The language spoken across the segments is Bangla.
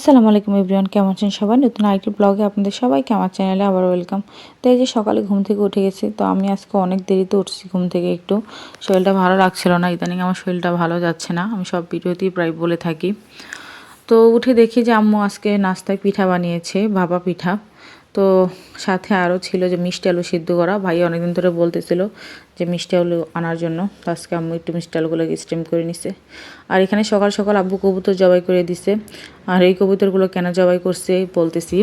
আসসালামু আলাইকুম এভরিওয়ান, কেমন আছেন সবাই? নতুন আরেকটি ব্লগে আপনাদের সবাইকে আমার চ্যানেলে আবার ওয়েলকাম। তো এই যে সকালে ঘুম থেকে উঠে গেছি, তো আমি আজকে অনেক দেরিতে উঠছি ঘুম থেকে, একটু শরীরটা ভালো লাগছিল না। ইদানিং আমার শরীরটা ভালো যাচ্ছে না, আমি সব ভিডিওতেই প্রায় বলে থাকি। তো উঠে দেখি যে আম্মু আজকে নাস্তায় পিঠা বানিয়েছে, ভাপা পিঠা। তো সাথে আরও ছিল যে মিষ্টি আলু সিদ্ধ করা। ভাই অনেকদিন ধরে বলতেছিল যে মিষ্টি আলু আনার জন্য, তো আজকে আম্মু একটু মিষ্টি আলুগুলোকে স্টিম করে নিছে। আর এখানে সকাল সকাল আব্বু কবুতর জবাই করে দিছে। আর এই কবুতরগুলো কেন জবাই করছে বলতেছি।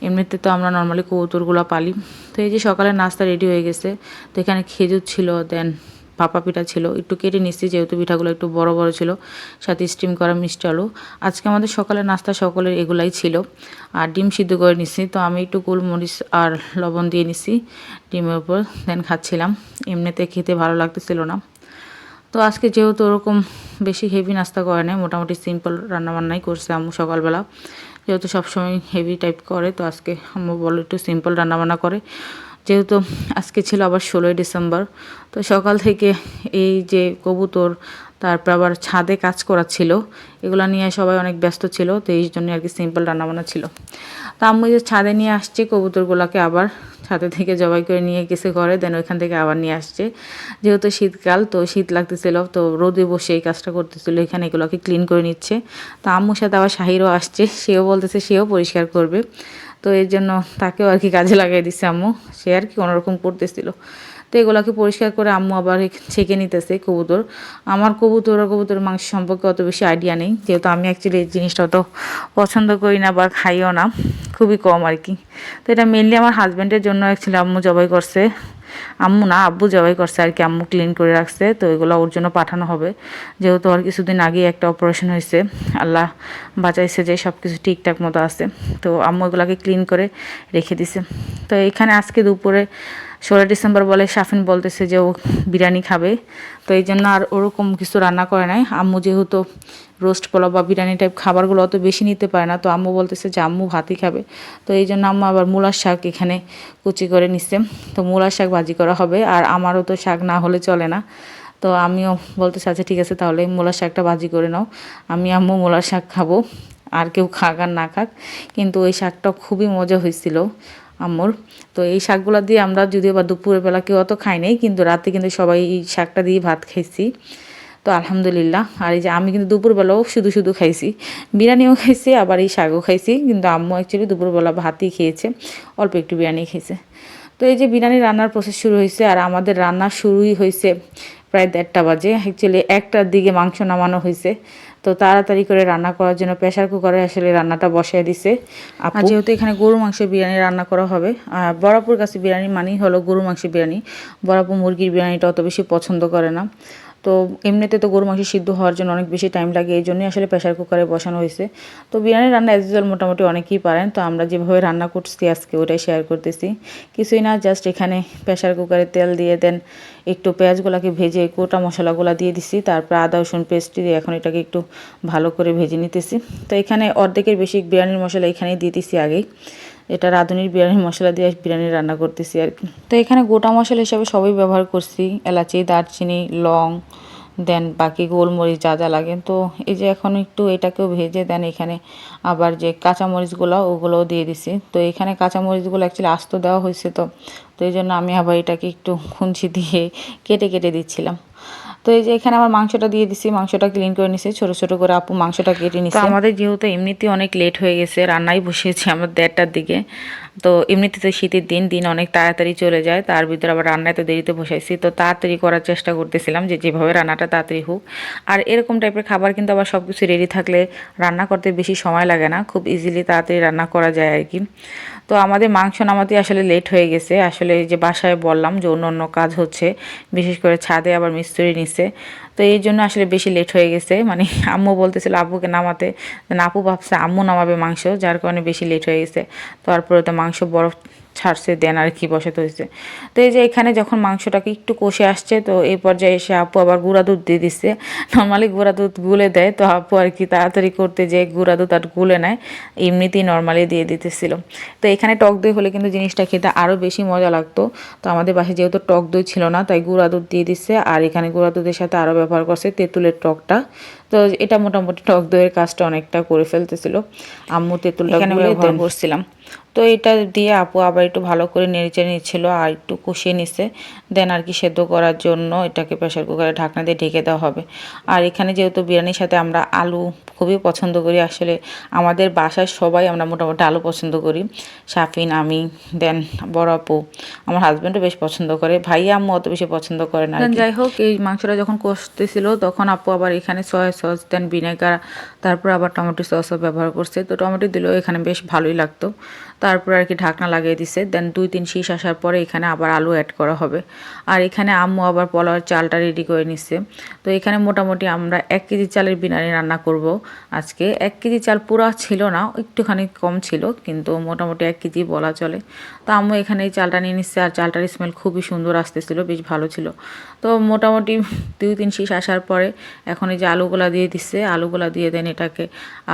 এমনিতে তো আমরা নর্মালি কবুতরগুলো পালি। তো এই যে সকালে নাস্তা রেডি হয়ে গেছে। তো এখানে খেজুর ছিল, দেন ভাপা পিঠা ছিল, একটু কেটে নিচ্ছি যেহেতু পিঠাগুলো একটু বড় বড় ছিল, সাথে স্টিম করা মিষ্টি আলু। আজকে আমাদের সকালের নাস্তা সকলের এগুলাই ছিল। আর ডিম সিদ্ধ করে নিচ্ছি, তো আমি একটু গোলমরিচ আর লবণ দিয়ে নিছি ডিমের উপর, দেন খাচ্ছিলাম। এমনিতে খেতে ভালো লাগতেছিল না। তো আজকে যেহেতু ওরকম বেশি হেভি নাস্তা করে নাই, মোটামুটি সিম্পল রান্নাবান্নাই করছে আম্মু সকালবেলা। যেহেতু সবসময় হেভি টাইপ করে, তো আজকে আম্মু বলে একটু সিম্পল রান্নাবান্না করে। যেহেতু আজকে ছিল আবার 16ই ডিসেম্বর, তো সকাল থেকে এই যে কবুতর, তারপর আবার ছাদে কাজ করা ছিল, এগুলো নিয়ে সবাই অনেক ব্যস্ত ছিল। তো এই জন্য আর কি সিম্পল রান্নাবান্না ছিল। তো আম্মু যে ছাদে নিয়ে আসছে কবুতরগুলোকে, আবার ছাদে থেকে জবাই করে নিয়ে গেছে ঘরে, দেন ওইখান থেকে আবার নিয়ে আসছে। যেহেতু শীতকাল, তো শীত লাগতেছিল, তো রোদে বসে এই কাজটা করতেছিল, এখানে এগুলোকে ক্লিন করে নিচ্ছে। তো আম্মুর সাথে আবার শাহিরও আসছে, সেও বলতেছে সেও পরিষ্কার করবে। তো এর জন্য তাকেও আর কি কাজে লাগিয়ে দিচ্ছে আম্মু, সে আর কি কোনোরকম করতেছিল। তো এগুলোকে পরিষ্কার করে আম্মু আবার ছেঁকে নিতেছে কবুতর। আমার কবুতর আর কবুতরের মাংস সম্পর্কে অত বেশি আইডিয়া নেই, যেহেতু আমি অ্যাকচুয়ালি এই জিনিসটা অত পছন্দ করি না বা খাইও না, খুবই কম আর কি। তো এটা মেনলি আমার হাজব্যান্ডের জন্য অ্যাকচুয়ালি আম্মু জবাই করছে, আম্মু না আব্বু জবাই করছে আর কি, আম্মু ক্লিন করে রাখছে। তো এগুলো ওর জন্য পাঠানো হবে, যেহেতু আর কিছুদিন আগে একটা অপারেশন হয়েছে, আল্লাহ বাঁচাইছে যে সব কিছু ঠিকঠাক মতো আছে। তো আম্মু এগুলোকে ক্লিন করে রেখে দিছে। তো এখানে আজকে দুপুরে 16 ডিসেম্বর বলে শাফিন বলতেছে যে ও বিরিয়ানি খাবে, তো এই জন্য আর ওরকম কিছু রান্না করে নাই। আম্মু যেহেতু রোস্ট পোলাও বা বিরিয়ানি টাইপ খাবারগুলো অত বেশি নিতে পারে না, তো আম্মু বলতেছে যে আম্মু ভাতই খাবে। তো এই জন্য আম্মু আবার মূলার শাক এখানে কুচি করে নিচ্ছে, তো মূলার শাক ভাজি করা হবে। আর আমারও তো শাক না হলে চলে না, তো আমিও বলতেছি আচ্ছা ঠিক আছে তাহলে মূলার শাকটা ভাজি করে নাও, আমি আম্মু মূলার শাক খাবো, আর কেউ খাক আর না খাক। কিন্তু ওই শাকটা খুবই মজা হয়েছিল আম্মুর। তো এই শাকগুলো দিয়ে আমরা যদিও বা দুপুরের বেলা কেউ অত খাই নাই, কিন্তু রাতে কিন্তু সবাই এই শাকটা দিয়ে ভাত খাইছি। তো আলহামদুলিল্লাহ। আর এই যে আমি কিন্তু দুপুরবেলাও শুধু শুধু খাইছি, বিরিয়ানিও খাইছি আবার এই শাকও খাইছি, কিন্তু আম্মু অ্যাকচুয়ালি দুপুরবেলা ভাতই খেয়েছে, অল্প একটু বিরিয়ানি খেয়েছে। তো এই যে বিরিয়ানি রান্নার প্রসেস শুরু হয়েছে, আর আমাদের রান্না শুরুই হয়েছে প্রায় 1:30 বাজে। অ্যাকচুয়ালি 1টার দিকে মাংস নামানো হয়েছে, তো তাড়াতাড়ি করে রান্না করার জন্য প্রেশার কুকারে আসলে রান্নাটা বসায় দিছে। আর যেহেতু এখানে গরু মাংসের বিরিয়ানি রান্না করা হবে, আর বরাপুর কাছে বিরিয়ানি মানেই হলো গরু মাংসের বিরিয়ানি। বরাপুর মুরগির বিরিয়ানিটা অত বেশি পছন্দ করে না। তো এমনিতে তো গরু মাংস সিদ্ধ হওয়ার জন্য অনেক বেশি টাইম লাগে, এই জন্যই আসলে প্রেশার কুকারে বসানো হয়েছে। তো বিরিয়ানি রান্না অ্যাজ ইউজুয়াল মোটামুটি অনেকেই পারেন, তো আমরা যেভাবে রান্না করছি আজকে ওটাই শেয়ার করতেছি। কিছুই না, জাস্ট এখানে প্রেশার কুকারে তেল দিয়ে দেন একটু পেঁয়াজগুলোকে ভেজে গোটা মশলাগুলো দিয়ে দিছি, তারপর আদা রসুন পেস্ট দিয়ে এখন এটাকে একটু ভালো করে ভেজে নিতেছি। তো এখানে অর্ধেকের বেশি বিরিয়ানির মশলা এখানেই দিয়ে দিছি আগেই, এটা রাঁধুনির বিরিয়ানির মশলা দিয়ে বিরিয়ানি রান্না করতেছি আর কি। তো এখানে গোটা মশলা হিসাবে সবই ব্যবহার করছি, এলাচি, দারচিনি, লং, দেন বাকি গোলমরিচ যা যা লাগে। তো এই যে এখন একটু এটাকেও ভেজে দেন এখানে আবার যে কাঁচামরিচগুলো ওগুলোও দিয়ে দিছি। তো এখানে কাঁচামরিচগুলো অ্যাকচুয়ালি আস্ত দেওয়া হয়েছে, তো তো এই জন্য আমি আবার এটাকে একটু খুন্তি দিয়ে কেটে কেটে দিচ্ছিলাম। তো এই যে এখানে আমার মাংসটা দিয়ে দিছি, মাংসটা ক্লিন করে নিছি, ছোট ছোট করে আপু মাংসটা কেটে নিছে। আমাদের যেহেতু এমনিতেই অনেক লেট হয়ে গেছে, রান্নাই বসিয়েছি আমরা 1:30টার দিকে। তো এমনিতে তো শীতের দিন দিন অনেক তাড়াতাড়ি চলে যায়, তার ভিতরে আবার রান্নায় তো দেরিতে বসাইছি, তো তাড়াতাড়ি করার চেষ্টা করতেছিলাম যে যেভাবে রান্নাটা তাড়াতাড়ি হোক। আর এরকম টাইপের খাবার কিন্তু আবার সব কিছু রেডি থাকলে রান্না করতে বেশি সময় লাগে না, খুব ইজিলি তাড়াতাড়ি রান্না করা যায় আর কি। তো আমাদের মাংস নামাতে আসলে লেট হয়ে গেছে, আসলে এই যে বাসায় বললাম যে অন্য অন্য কাজ হচ্ছে, বিশেষ করে ছাদে আবার মিস্ত্রি নিছে, তো এই জন্য আসলে বেশি লেট হয়ে গেছে। মানে আম্মু বলতেছিল আব্বুকে নামাতে, আপু ভাবছে আম্মু নামাবে মাংস, যার কারণে বেশি লেট হয়ে গেছে। তারপরে তো মাংস বরফ ছাড়ছে, দেন আর কি বসাতে হয়েছে। তো এই যে এখানে যখন মাংসটাকে একটু কষে আসছে, তো এই পর্যায়ে এসে আপু আবার গুঁড়া দুধ দিয়ে দিচ্ছে। নর্মালি গুঁড়া দুধ গুলে দেয়, তো আপু আর কি তাড়াতাড়ি করতে যে গুঁড়া দুধ আর গুলে নেয়, এমনিতেই নর্মালি দিয়ে দিতেছিল। তো এখানে টক দই হলে কিন্তু জিনিসটা খেতে আরও বেশি মজা লাগতো। তো আমাদের বাসায় যেহেতু টক দই ছিল না, তাই গুঁড়া দুধ দিয়ে দিচ্ছে। আর এখানে গুঁড়া দুধের সাথে আরও ব্যবহার করছে, তেঁতুলের টকটা। তো এটা মোটামুটি টক দইয়ের কাজটা অনেকটা করে ফেলতেছিল। আম্মু তেঁতুলটা ব্যবহার করছিলাম। তো এটা দিয়ে আপু আবার একটু ভালো করে নেড়েচেড়ে নিচ্ছিল আর একটু কষিয়ে নিচ্ছে। দেন আর কি সেদ্ধ করার জন্য এটাকে প্রেশার কুকারে ঢাকনা দিয়ে ঢেকে দেওয়া হবে। আর এখানে যেহেতু বিরিয়ানির সাথে আমরা আলু খুবই পছন্দ করি, আসলে আমাদের বাসায় সবাই আমরা মোটামুটি আলু পছন্দ করি। সাফিন, আমি, দেন বড় আপু, আমার হাজব্যান্ডও বেশ পছন্দ করে, ভাইয়া আম্মু অত বেশি পছন্দ করে না। যাই হোক, এই মাংসটা যখন কষতেছিল তখন আপু আবার এখানে সয়া সস, দেন ভিনেগার, তারপর আবার টমেটো সসও ব্যবহার করছে। তো টমেটো দিলেও এখানে বেশ ভালোই লাগতো। তারপর আর কি ঢাকনা লাগিয়ে দিছে। দেন 2-3 শীষ আসার পরে এখানে আবার আলু অ্যাড করা হবে। আর এখানে আম্মু আবার পোলাওয়ের চালটা রেডি করে নিচ্ছে। তো এখানে মোটামুটি আমরা 1 কেজি চালের বিরিয়ানি রান্না করব আজকে। 1 কেজি চাল পুরা ছিল না, একটুখানি কম ছিল, কিন্তু মোটামুটি 1 কেজি বলা চলে। তো আম্মু এখানে এই চালটা নিয়ে নিচ্ছে আর চালটার স্মেল খুবই সুন্দর আসতেছিল, বেশ ভালো ছিল। তো মোটামুটি 2-3 শীষ আসার পরে এখন এই যে আলুগুলা দিয়ে দিচ্ছে, আলুগুলা দিয়ে দেন এটাকে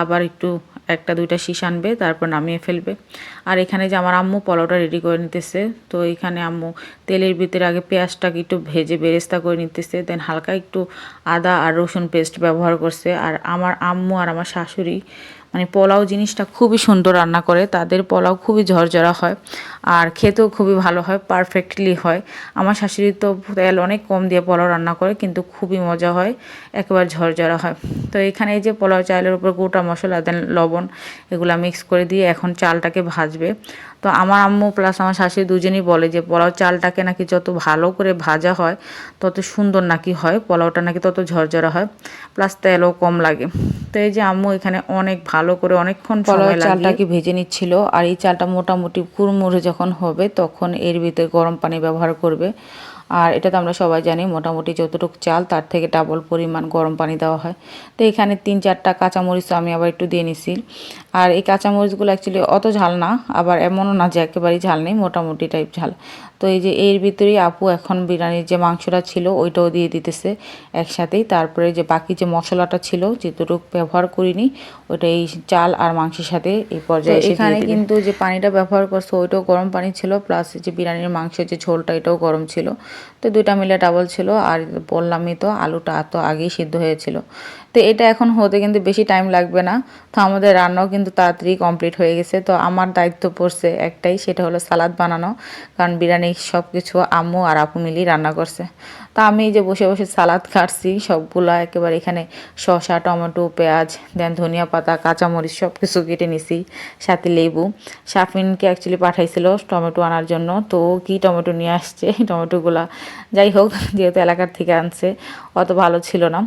আবার একটু 1-2টা শীষ আনবে, তারপর নামিয়ে ফেলবে। আর এখানে যে আমার আম্মু পোলাওটা রেডি করে নিতেছে। তো এখানে আম্মু তেলের ভিতরে আগে পেঁয়াজটাকে একটু ভেজে বেরেস্তা করে নিতেছে, দেন হালকা একটু আদা আর রসুন পেস্ট ব্যবহার করছে। আর আমার আম্মু আর আমার শাশুড়ি মানে পোলাও জিনিসটা খুবই সুন্দর রান্না করে, তাদের পোলাও খুবই ঝরঝরা হয় আর খেতেও খুবই ভালো হয়, পারফেক্টলি হয়। আমার শাশুড়ি তো তেল অনেক কম দিয়ে পোলাও রান্না করে, কিন্তু খুবই মজা হয়, একেবারে ঝরঝরা হয়। তো এখানে এই যে পোলাও চালের উপর গোটা মশলা, দেন লবণ, এগুলা মিক্স করে দিয়ে এখন চালটাকে ভাজবে। তো আমার আম্মু প্লাস আমার শাশুড়ি দুজনেই বলে যে পোলাও চালটাকে নাকি যত ভালো করে ভাজা হয় তত সুন্দর নাকি হয়, পোলাওটা নাকি তত ঝরঝরা হয়, প্লাস তেলও কম লাগে। তো এই যে আম্মু এখানে অনেক ভালো করে অনেকক্ষণ সময় লাগিয়ে চালটাকে ভেজে নিচ্ছিল। আর এই চালটা মোটামুটি কুড়মুড়ে যখন হবে তখন এর ভিতরে গরম পানি ব্যবহার করবে। আর এটা তো আমরা সবাই জানি, মোটামুটি যতটুকু চাল তার থেকে ডাবল পরিমাণ গরম পানি দেওয়া হয়। তো এখানে 3-4টা কাঁচামরিচ আমি আবার একটু দিয়ে নিছি। আর এই কাঁচামরিচগুলো অ্যাকচুয়ালি অত ঝাল না, আবার এমনও না যে একেবারেই ঝাল নেই, মোটামুটি টাইপ ঝাল। তো এই যে এর ভিতরেই আপু এখন বিরিয়ানির যে মাংসটা ছিল ওইটাও দিয়ে দিতেছে একসাথেই। তারপরে যে বাকি যে মশলাটা ছিল যেটুকু ব্যবহার করিনি ওইটা এই চাল আর মাংসের সাথে এই পর্যায়ে এখানে কিন্তু যে পানিটা ব্যবহার করছে ওইটাও গরম পানি ছিল, প্লাস যে বিরিয়ানির মাংসের যে ঝোলটা এটাও গরম ছিল। তো দুইটা মিলে ডাবল ছিল। আর বললামই তো আলুটা তো আগেই সিদ্ধ হয়েছিল। তো এটা এখন হতে কিন্তু বেশি টাইম লাগবে না। তো আমাদের রান্নাও কিন্তু তাড়াতাড়ি কমপ্লিট হয়ে গেছে। তো আমার দায়িত্ব পড়ছে একটাই, সেটা হলো সালাদ বানানো, কারণ বিরিয়ানি সব কিছু আম্মু আর আপু মিলিয়ে রান্না করছে। তো আমি যে বসে বসে সালাদ কাটছি সবগুলা একেবারে, এখানে শসা, টমেটো, পেঁয়াজ, দেন ধনিয়া পাতা, কাঁচামরিচ সব কিছু কেটে নিছি, সাথে লেবু। সাফিনকে অ্যাকচুয়ালি পাঠাইছিল টমেটো আনার জন্য, তো কি টমেটো নিয়ে আসছে টমেটোগুলা, যাই হোক যেহেতু এলাকার থেকে আনছে অত ভালো ছিল না,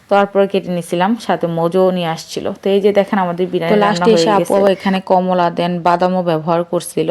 তারপরে কেটে নিছিলাম, সাথে মজও নিয়ে আসছিল। তো এই যে দেখেন আমাদের বিরিয়ানি রান্না হয়ে গেছে। আপু এখানে কমলা দেন বাদামও ব্যবহার করছিল।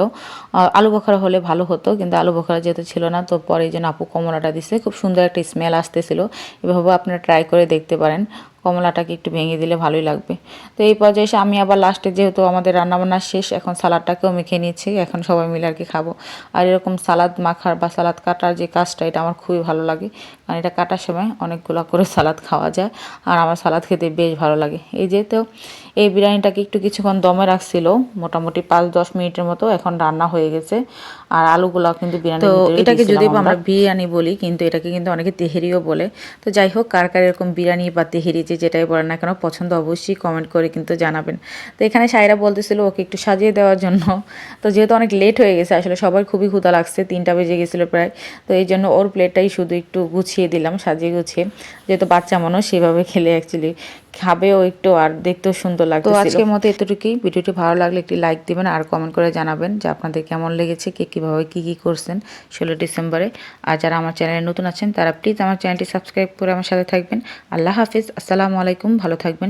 আলু বখরা হলে ভালো হতো, কিন্তু আলু বখরা যেহেতু ছিল না তো পরে এই জন্য আপু কমলাটা দিছে, খুব সুন্দর একটা স্মেল আসতেছিল। এভাবে আপনারা ট্রাই করে দেখতে পারেন, কমলাটাকে একটু ভেঙে দিলে ভালোই লাগবে। তো এই পর্যায়ে এসে আমি আবার লাস্টে যেহেতু আমাদের রান্নাবান্না শেষ, এখন সালাদটাকেও মেখে নিয়েছি, এখন সবাই মিলে আর কি খাবো। আর এরকম সালাদ মাখার বা সালাদ কাটার যে কাজটা এটা আমার খুবই ভালো লাগে, কারণ এটা কাটার সময় অনেকগুলো করে সালাদ খাওয়া যায় আর আমার সালাদ খেতে বেশ ভালো লাগে। এই যে তো এই বিরিয়ানিটাকে একটু কিছুক্ষণ দমে রাখছিল, মোটামুটি 5-10 মিনিটের মতো, এখন রান্না হয়ে গেছে। আর আলুগুলো কিন্তু বিরিয়ানি, তো এটাকে যদি আমরা বিরিয়ানি বলি কিন্তু এটাকে কিন্তু অনেকে তেহেরিও বলে। তো যাই হোক, কার কার এরকম বিরিয়ানি বা তেহেরি যে যেটাই বলেন না কেন পছন্দ অবশ্যই কমেন্ট করে কিন্তু জানাবেন। তো এখানে সাইরা বলতেছিল ওকে একটু সাজিয়ে দেওয়ার জন্য। তো যেহেতু অনেক লেট হয়ে গেছে, আসলে সবার খুবই ক্ষুধা লাগছে, 3টা বেজে গেছিলো প্রায়। তো এই জন্য ওর প্লেটটাই শুধু একটু গুছিয়ে দিলাম, সাজিয়ে গুছিয়ে, যেহেতু বাচ্চা মানুষ সেভাবে খেলে অ্যাকচুয়ালি খাবেও একটু আর দেখতেও সুন্দর লাগবে। তো আজকের মতো এতটুকুই। ভিডিওটি ভালো লাগলে একটি লাইক দিবেন আর কমেন্ট করে জানাবেন যে আপনাদের কেমন লেগেছে, কে কীভাবে কী কী করছেন 16 ডিসেম্বরে। আর যারা আমার চ্যানেলে নতুন আছেন তারা প্লিজ আমার চ্যানেলটি সাবস্ক্রাইব করে আমার সাথে থাকবেন। আল্লাহ হাফিজ, আসসালামু আলাইকুম, ভালো থাকবেন।